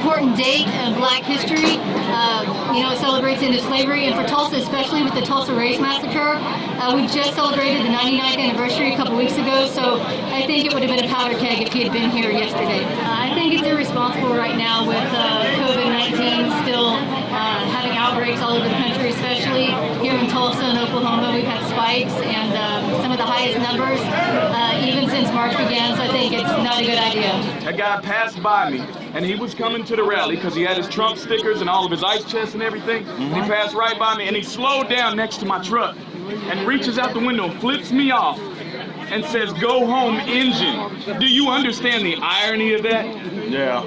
important date of Black history. It celebrates the end of slavery, and for Tulsa, especially with the Tulsa Race Massacre, we just celebrated the 99th anniversary a couple weeks ago, so I think it would have been a powder keg if he had been here yesterday. I think it's irresponsible right now with COVID-19 still having outbreaks all over the country, especially here in Tulsa and Oklahoma. We've had spikes and some of the highest numbers even since March began, so I think it's not a good idea. That guy passed by me, and he was coming to the rally because he had his Trump stickers and all of his ice chests and everything. And he passed right by me, and he slowed down next to my truck and reaches out the window, flips me off, and says, "Go home, engine." Do you understand the irony of that? Yeah.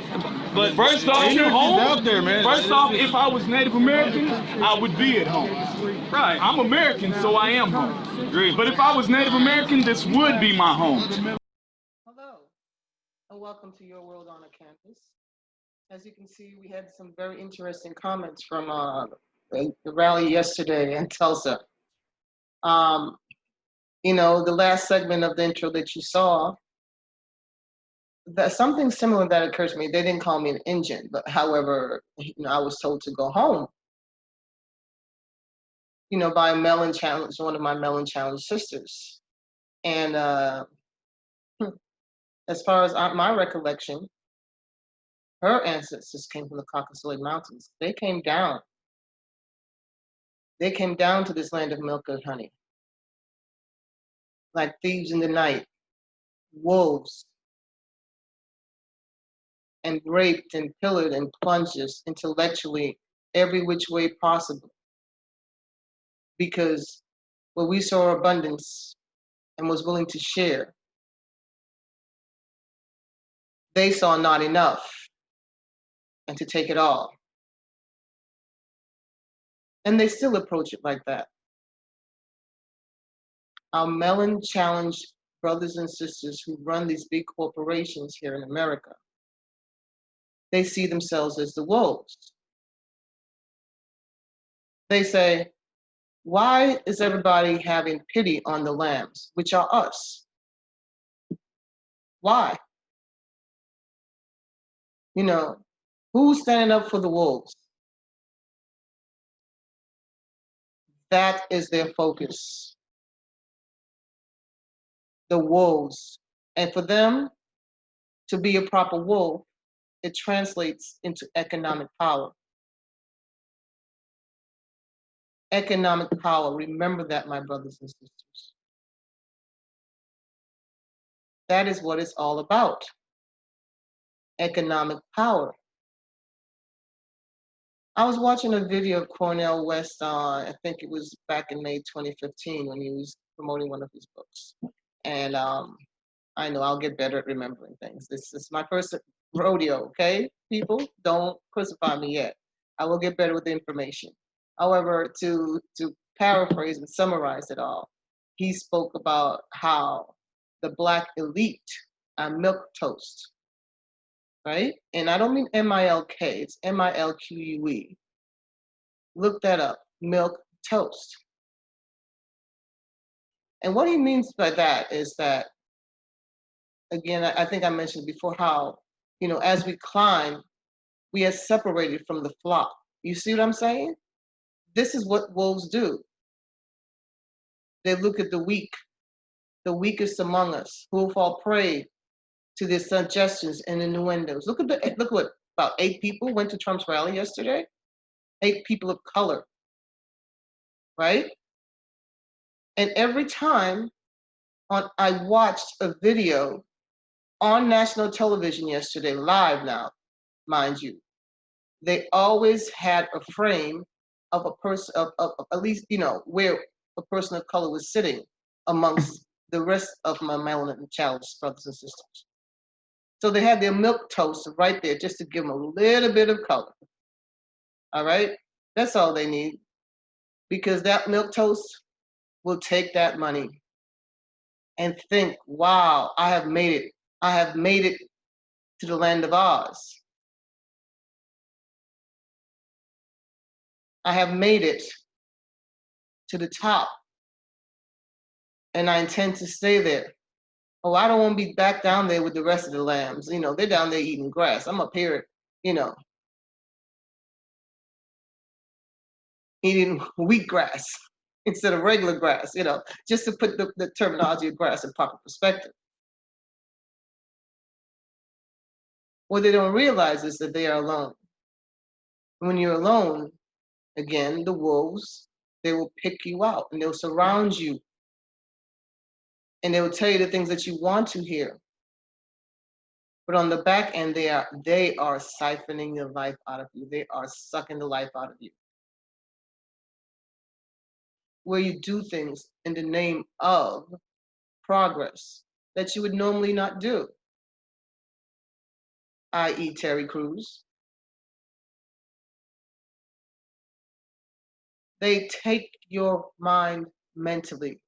But first off, out there, man. First off, if I was Native American, I would be at home. Right. I'm American, so I am home. Agreed. But if I was Native American, this would be my home. Hello, and welcome to Your World on a Canvas. As you can see, we had some very interesting comments from the rally yesterday in Tulsa. The last segment of the intro that you saw, that something similar that occurred to me. They didn't call me an engine, but however, I was told to go home. By a melon challenge, one of my melon challenge sisters. And as far as my recollection, her ancestors came from the Caucasoid Mountains. They came down. They came down to this land of milk and honey. Like thieves in the night, wolves, and raped and pillared and plunged us intellectually every which way possible. Because where we saw abundance and was willing to share, they saw not enough and to take it all. And they still approach it like that. Our melon challenge brothers and sisters who run these big corporations here in America, they see themselves as the wolves. They say, why is everybody having pity on the lambs, which are us? Why? Who's standing up for the wolves? That is their focus. The wolves. And for them to be a proper wolf, it translates into economic power. Economic power. Remember that, my brothers and sisters. That is what it's all about. Economic power. I was watching a video of Cornel West, I think it was back in May 2015 when he was promoting one of his books. And I know I'll get better at remembering things. This is my first rodeo, okay? People, don't crucify me yet. I will get better with the information. However, to paraphrase and summarize it all, he spoke about how the Black elite are milquetoast, right? And I don't mean M-I-L-K, it's M-I-L-Q-U-E. Look that up, milk toast. And what he means by that is that, again, I think I mentioned before how, as we climb, we are separated from the flock. You see what I'm saying? This is what wolves do. They look at the weak, the weakest among us, who will fall prey to their suggestions and innuendos. Look what, about 8 people went to Trump's rally yesterday? 8 people of color, right? And every time I watched a video on national television yesterday, live now, mind you, they always had a frame of a person, of at least, where a person of color was sitting amongst the rest of my melanin challenged brothers and sisters. So they had their milk toast right there just to give them a little bit of color. All right? That's all they need. Because that milk toast will take that money and think, wow, I have made it. I have made it to the land of Oz. I have made it to the top. And I intend to stay there. Oh, I don't want to be back down there with the rest of the lambs. They're down there eating grass. I'm up here, eating wheatgrass instead of regular grass, just to put the terminology of grass in proper perspective. What they don't realize is that they are alone. When you're alone, again, the wolves, they will pick you out and they'll surround you and they will tell you the things that you want to hear. But on the back end, they are siphoning the life out of you. They are sucking the life out of you. Where you do things in the name of progress that you would normally not do, i.e. Terry Crews. They take your mind mentally.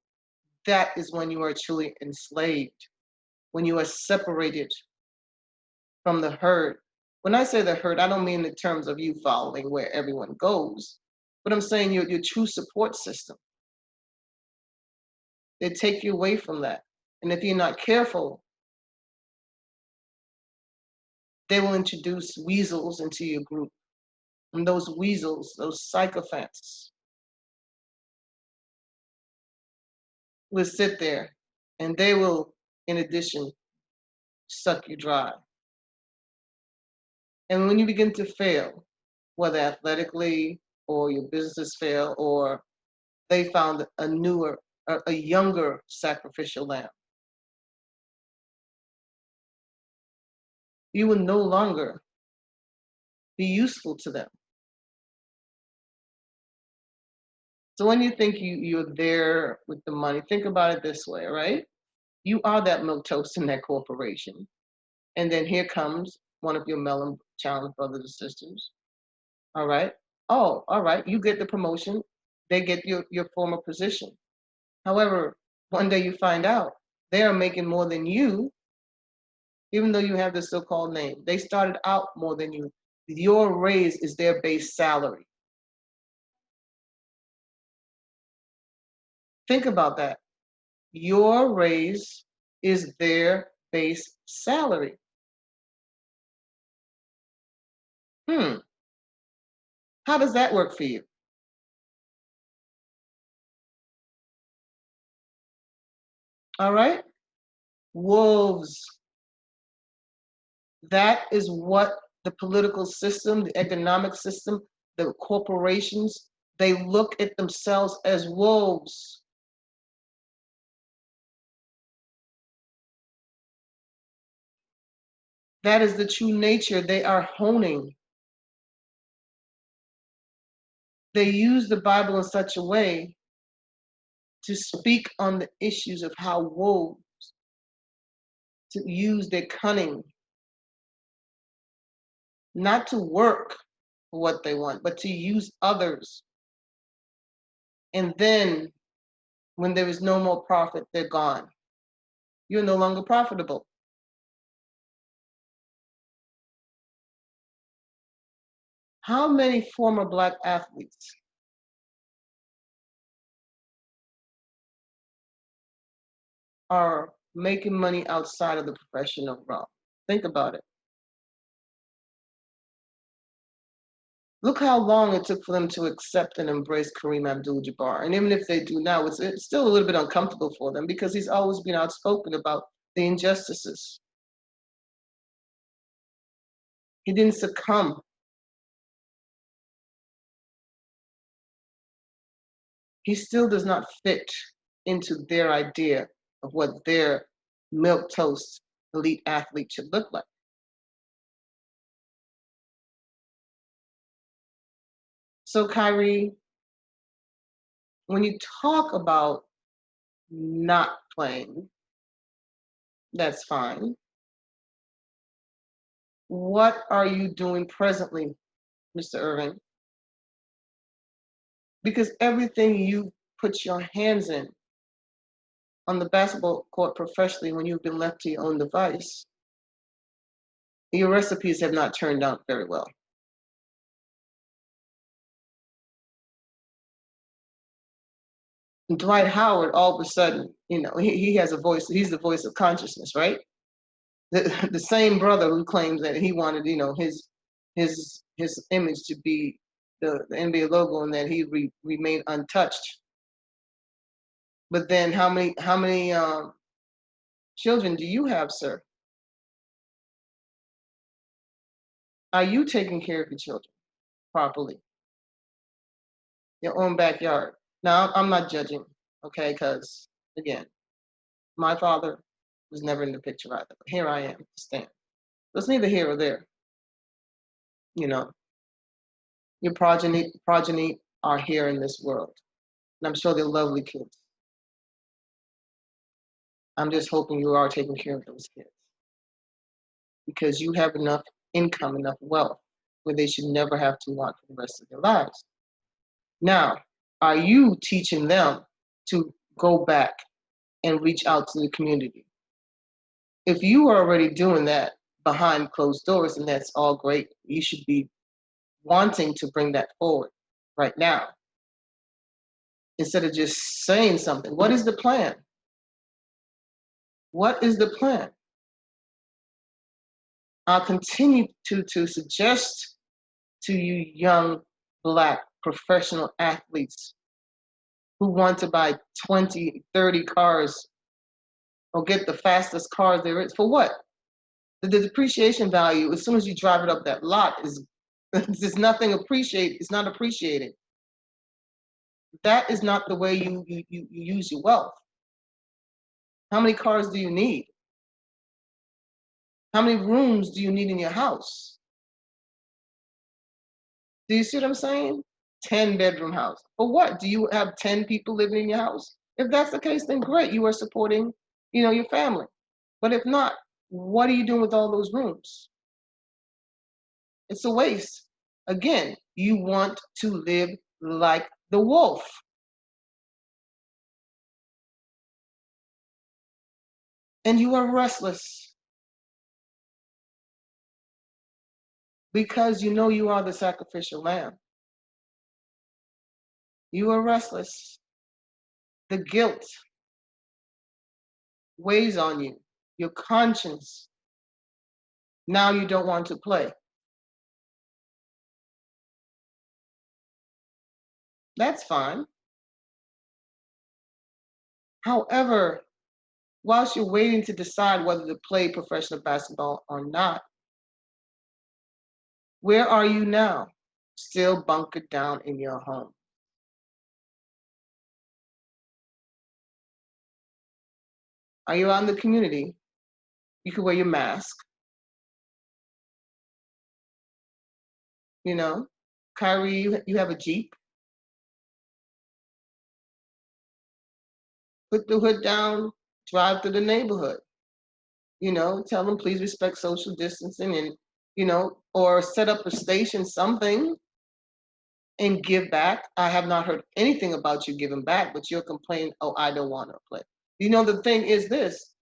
That is when you are truly enslaved, when you are separated from the herd. When I say the herd, I don't mean in terms of you following where everyone goes, but I'm saying your true support system. They take you away from that. And if you're not careful, they will introduce weasels into your group. And those weasels, those sycophants, will sit there and they will, in addition, suck you dry. And when you begin to fail, whether athletically or your business fail, or they found a younger sacrificial lamb, you will no longer be useful to them. So when you think you're there with the money, think about it this way, right? You are that milquetoast in that corporation. And then here comes one of your melon challenge brothers and sisters. All right. Oh, all right. You get the promotion. They get your former position. However, one day you find out they are making more than you, even though you have the so-called name. They started out more than you. Your raise is their base salary. Think about that. Your raise is their base salary. How does that work for you? All right? Wolves. That is what the political system, the economic system, the corporations, they look at themselves as wolves. That is the true nature they are honing. They use the Bible in such a way to speak on the issues of how wolves to use their cunning, not to work for what they want, but to use others. And then when there is no more profit, they're gone. You're no longer profitable. How many former Black athletes are making money outside of the professional realm? Think about it. Look how long it took for them to accept and embrace Kareem Abdul-Jabbar. And even if they do now, it's still a little bit uncomfortable for them because he's always been outspoken about the injustices. He didn't succumb. He still does not fit into their idea of what their milquetoast elite athlete should look like. So Kyrie, when you talk about not playing, that's fine. What are you doing presently, Mr. Irving? Because everything you put your hands in on the basketball court professionally when you've been left to your own device, your recipes have not turned out very well. And Dwight Howard, all of a sudden, he has a voice. He's the voice of consciousness, right? The same brother who claims that he wanted, his image to be the NBA logo and that he remained untouched. But then how many children do you have, sir? Are you taking care of your children properly? Your own backyard. Now, I'm not judging, okay? Because, again, my father was never in the picture either. But here I am, stand. It's neither here or there. You know, your progeny are here in this world. And I'm sure they're lovely kids. I'm just hoping you are taking care of those kids. Because you have enough income, enough wealth, where they should never have to want for the rest of their lives. Now, are you teaching them to go back and reach out to the community? If you are already doing that behind closed doors, and that's all great, you should be wanting to bring that forward right now instead of just saying something. What is the plan? What is the plan? I'll continue to suggest to you young Black professional athletes who want to buy 20, 30 cars or get the fastest car there is. For what? The depreciation value, as soon as you drive it up that lot, is there's nothing appreciated. It's not appreciated. That is not the way you use your wealth. How many cars do you need? How many rooms do you need in your house? Do you see what I'm saying? 10-bedroom house. For what? Do you have 10 people living in your house? If that's the case, then great. You are supporting, your family. But if not, what are you doing with all those rooms? It's a waste. Again, you want to live like the wolf. And you are restless because you know you are the sacrificial lamb. You are restless. The guilt weighs on you, your conscience. Now you don't want to play. That's fine. However, whilst you're waiting to decide whether to play professional basketball or not, where are you now? Still bunkered down in your home. Are you out in the community? You can wear your mask. Kyrie, you have a Jeep. Put the hood down, drive through the neighborhood. Tell them please respect social distancing and, or set up a station, something, and give back. I have not heard anything about you giving back, but you're complaining, oh, I don't want to play. The thing is this.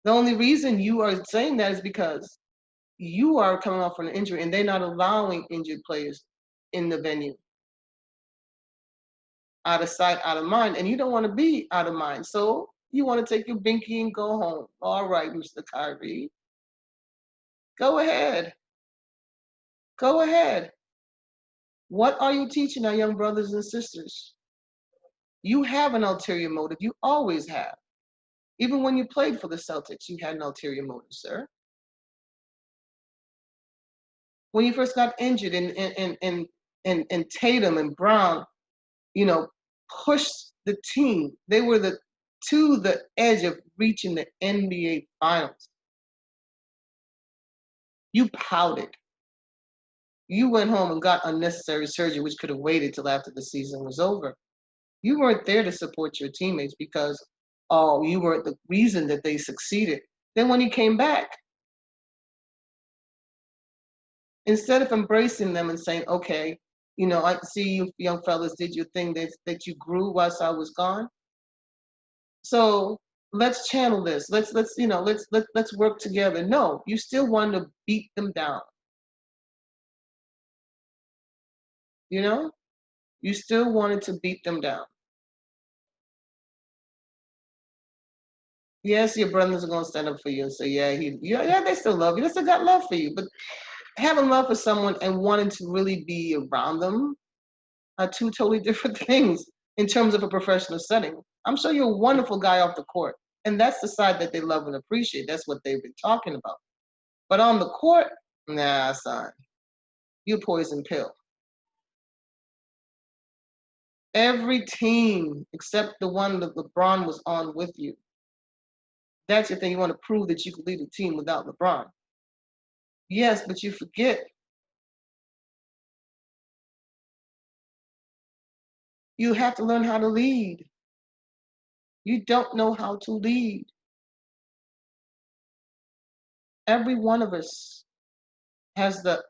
The only reason you are saying that is because you are coming off an injury and they're not allowing injured players in the venue. Out of sight, out of mind, and you don't want to be out of mind. So you want to take your binky and go home. All right, Mr. Kyrie. Go ahead. Go ahead. What are you teaching our young brothers and sisters? You have an ulterior motive. You always have. Even when you played for the Celtics, you had an ulterior motive, sir. When you first got injured and Tatum and Brown, pushed the team. They were to the edge of reaching the NBA Finals. You pouted. You went home and got unnecessary surgery, which could have waited till after the season was over. You weren't there to support your teammates because, you weren't the reason that they succeeded. Then when you came back, instead of embracing them and saying, okay, I see you young fellas did your thing that you grew whilst I was gone. So let's channel this. Let's work together. No, you still want to beat them down. You still wanted to beat them down. Yes, your brothers are gonna stand up for you and say, yeah, they still love you. They still got love for you. But having love for someone and wanting to really be around them are two totally different things in terms of a professional setting. I'm sure you're a wonderful guy off the court, and that's the side that they love and appreciate. That's what they've been talking about. But on the court, nah, son, you poison pill. Every team except the one that LeBron was on with you. That's your thing. You want to prove that you can lead a team without LeBron. Yes, but you forget. You have to learn how to lead. You don't know how to lead. Every one of us has the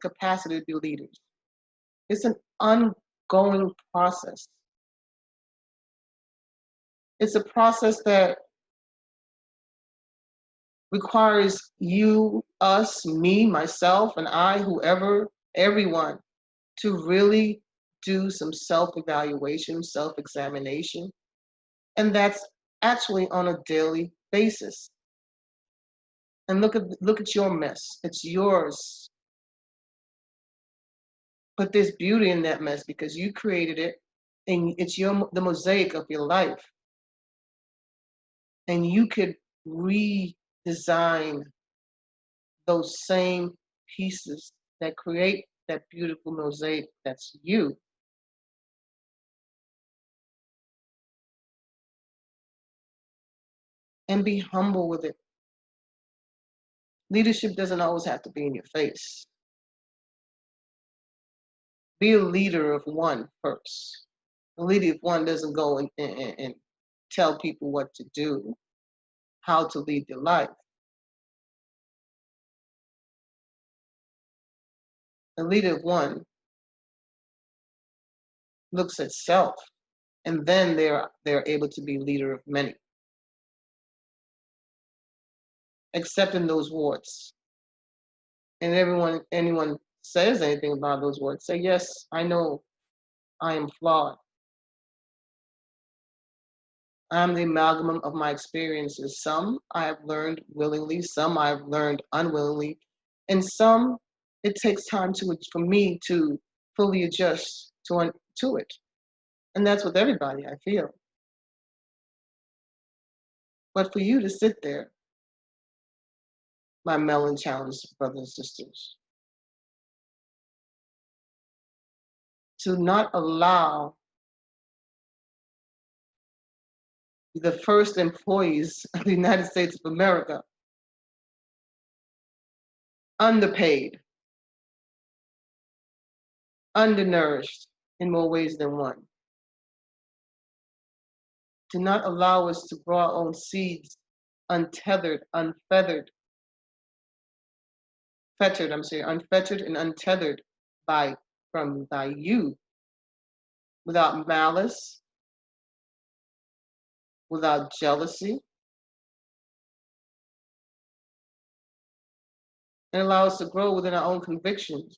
capacity to be leaders. It's an ongoing process. It's a process that requires you, us, me, myself, and I, whoever, everyone, to really do some self-evaluation, self-examination. And that's actually on a daily basis. And look at your mess. It's yours. But there's beauty in that mess because you created it, and it's the mosaic of your life. And you could redesign those same pieces that create that beautiful mosaic that's you. And be humble with it. Leadership doesn't always have to be in your face. Be a leader of one first. A leader of one doesn't go and tell people what to do, how to lead their life. A leader of one looks at self, and then they're able to be leader of many. Accepting those warts. And anyone says anything about those warts, say, yes, I know I am flawed. I'm the amalgam of my experiences. Some I have learned willingly, some I've learned unwillingly, and some it takes time for me to fully adjust to it. And that's with everybody, I feel. But for you to sit there, my melon challenged brothers and sisters, to not allow the first employees of the United States of America, underpaid, undernourished in more ways than one, to not allow us to grow our own seeds untethered, unfettered, unfettered and untethered by you, without malice, without jealousy, and allow us to grow within our own convictions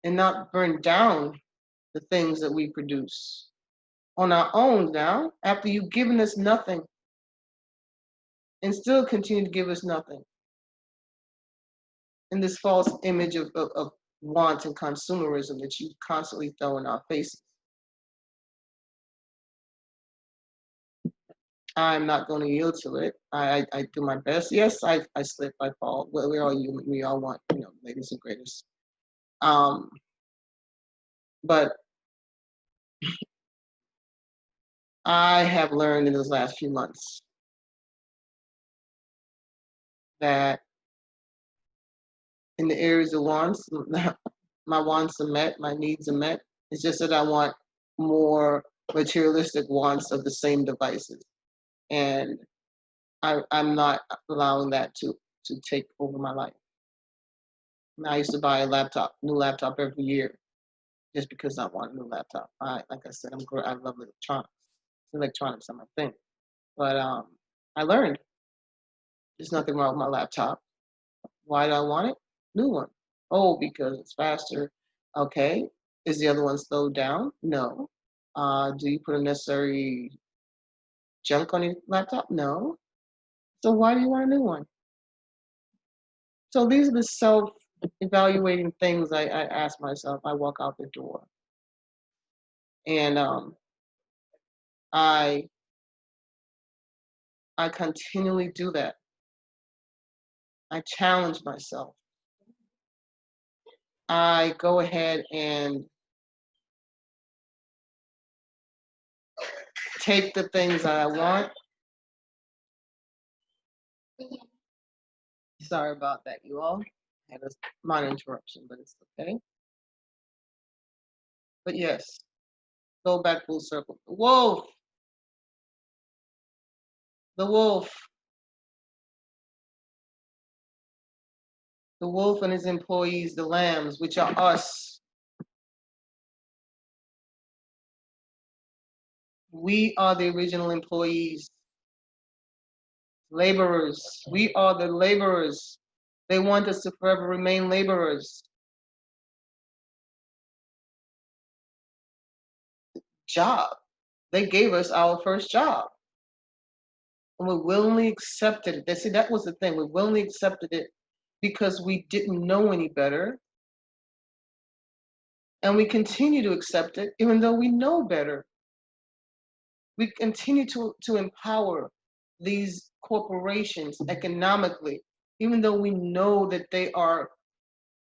and not burn down the things that we produce on our own now, after you've given us nothing and still continue to give us nothing. In this false image of want and consumerism that you constantly throw in our faces. I'm not going to yield to it. I do my best. Yes, I slip, I fall. We're all human. We all want, ladies and greatest. But I have learned in those last few months that in the areas of wants, my wants are met, my needs are met. It's just that I want more materialistic wants of the same devices. And I'm not allowing that to take over my life. I used to buy a new laptop every year, just because I want a new laptop. Like I said, I love electronics. Electronics are my thing. But I learned there's nothing wrong with my laptop. Why do I want it? New one. Oh, because it's faster. Okay. Is the other one slowed down? No. Do you put unnecessary junk on your laptop? No. So why do you want a new one? So these are the evaluating things, I ask myself, I walk out the door. And I I continually do that. I challenge myself. I go ahead and take the things that I want. Sorry about that, you all. I had a minor interruption, but it's okay. But yes, go back full circle. The wolf, the wolf and his employees, the lambs, which are us. We are the original employees, laborers. We are the laborers. They want us to forever remain laborers. Job. They gave us our first job. And we willingly accepted it. See, that was the thing. We willingly accepted it because we didn't know any better. And we continue to accept it even though we know better. We continue to empower these corporations economically, even though we know that they are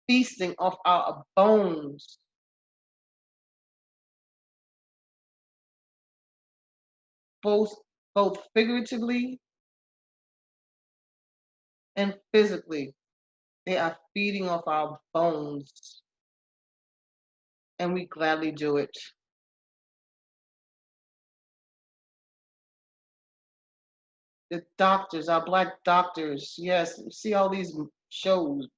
feasting off our bones. Both figuratively and physically. They are feeding off our bones. And we gladly do it. The doctors, our Black doctors, yes, you see all these shows,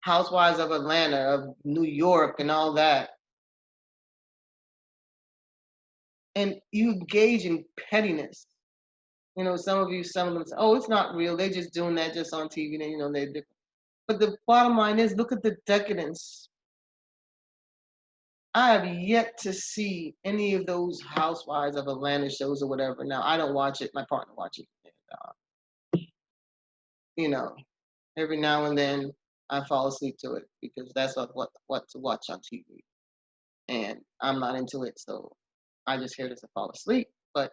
Housewives of Atlanta, of New York, and all that. And you engage in pettiness. Some of them say, oh, it's not real. They're just doing that just on TV. And, they're different. But the bottom line is, look at the decadence. I have yet to see any of those Housewives of Atlanta shows or whatever. Now, I don't watch it. My partner watches it. Every now and then I fall asleep to it because that's what to watch on TV. And I'm not into it, so I just hear it as I fall asleep. But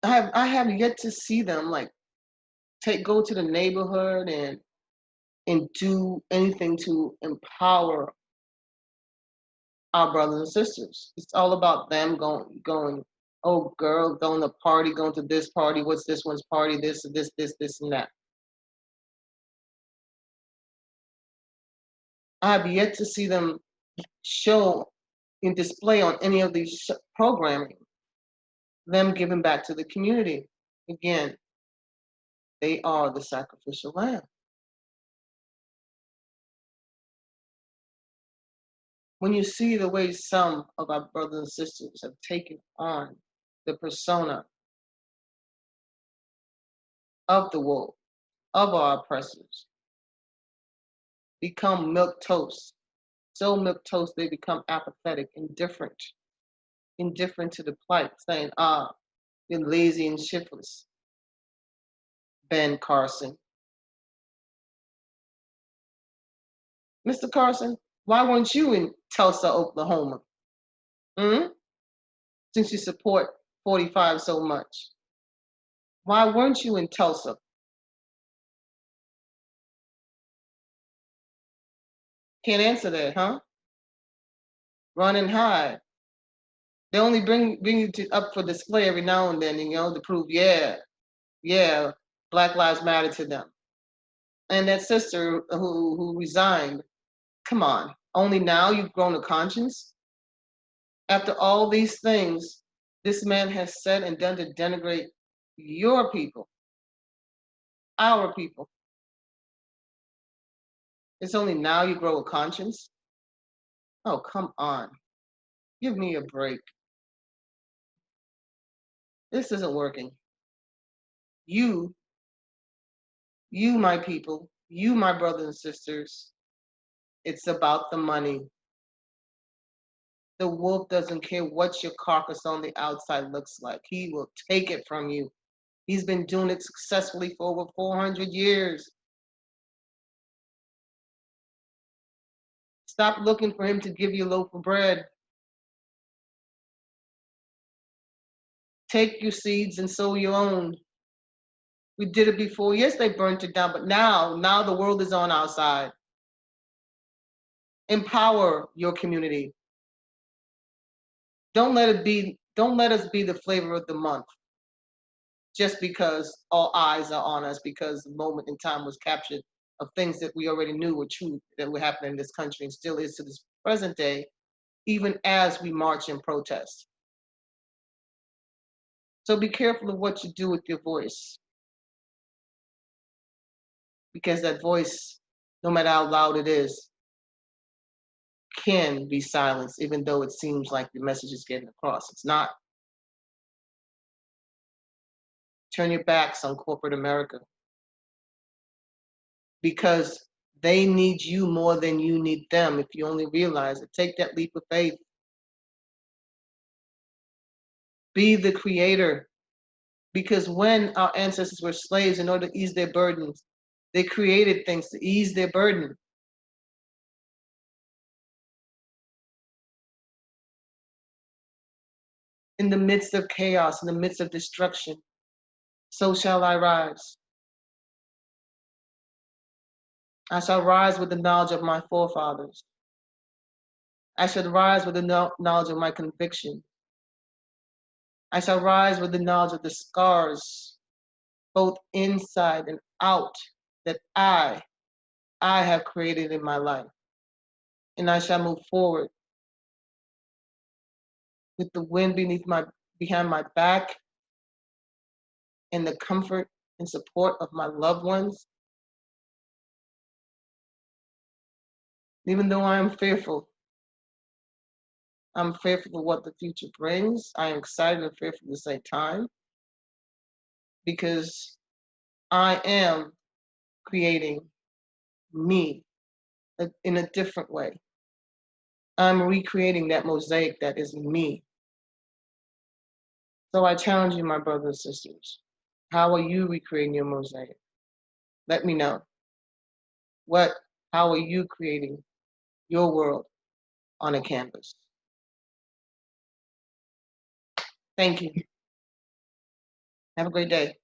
I have yet to see them go to the neighborhood and do anything to empower our brothers and sisters. It's all about them going, oh girl, going to party, going to this party, what's this one's party, this, and that. I have yet to see them show and display on any of these programming, them giving back to the community. Again, they are the sacrificial lamb. When you see the way some of our brothers and sisters have taken on the persona of the wolf, of our oppressors, become milk toast. So milk toast they become apathetic, indifferent to the plight, saying, you're lazy and shiftless. Ben Carson. Mr. Carson, why weren't you in Tulsa, Oklahoma? Since you support 45 so much. Why weren't you in Tulsa? Can't answer that, huh? Run and hide. They only bring you up for display every now and then, to prove, yeah, Black Lives Matter to them. And that sister who resigned, come on, only now you've grown a conscience? After all these things this man has said and done to denigrate your people, our people, it's only now you grow a conscience? Oh, come on. Give me a break. This isn't working. You, my people, you, my brothers and sisters, it's about the money. The wolf doesn't care what your carcass on the outside looks like. He will take it from you. He's been doing it successfully for over 400 years. Stop looking for him to give you a loaf of bread. Take your seeds and sow your own. We did it before. Yes, they burnt it down, but now the world is on our side. Empower your community. Don't let us be the flavor of the month just because all eyes are on us, because the moment in time was captured of things that we already knew were true, that were happening in this country and still is to this present day, even as we march and protest. So be careful of what you do with your voice, because that voice, no matter how loud it is, can be silenced, even though it seems like the message is getting across. It's not. Turn your backs on corporate America, because they need you more than you need them, if you only realize it. Take that leap of faith. Be the creator, because when our ancestors were slaves, in order to ease their burdens, they created things to ease their burden. In the midst of chaos, in the midst of destruction, so shall I rise. I shall rise with the knowledge of my forefathers. I shall rise with the knowledge of my conviction. I shall rise with the knowledge of the scars, both inside and out, that I have created in my life. And I shall move forward with the wind behind my back, and the comfort and support of my loved ones. Even though I am fearful, I'm fearful of what the future brings. I am excited and fearful at the same time, because I am creating me in a different way. I'm recreating that mosaic that is me. So I challenge you, my brothers and sisters. How are you recreating your mosaic? Let me know. How are you creating your world on a canvas? Thank you. Have a great day.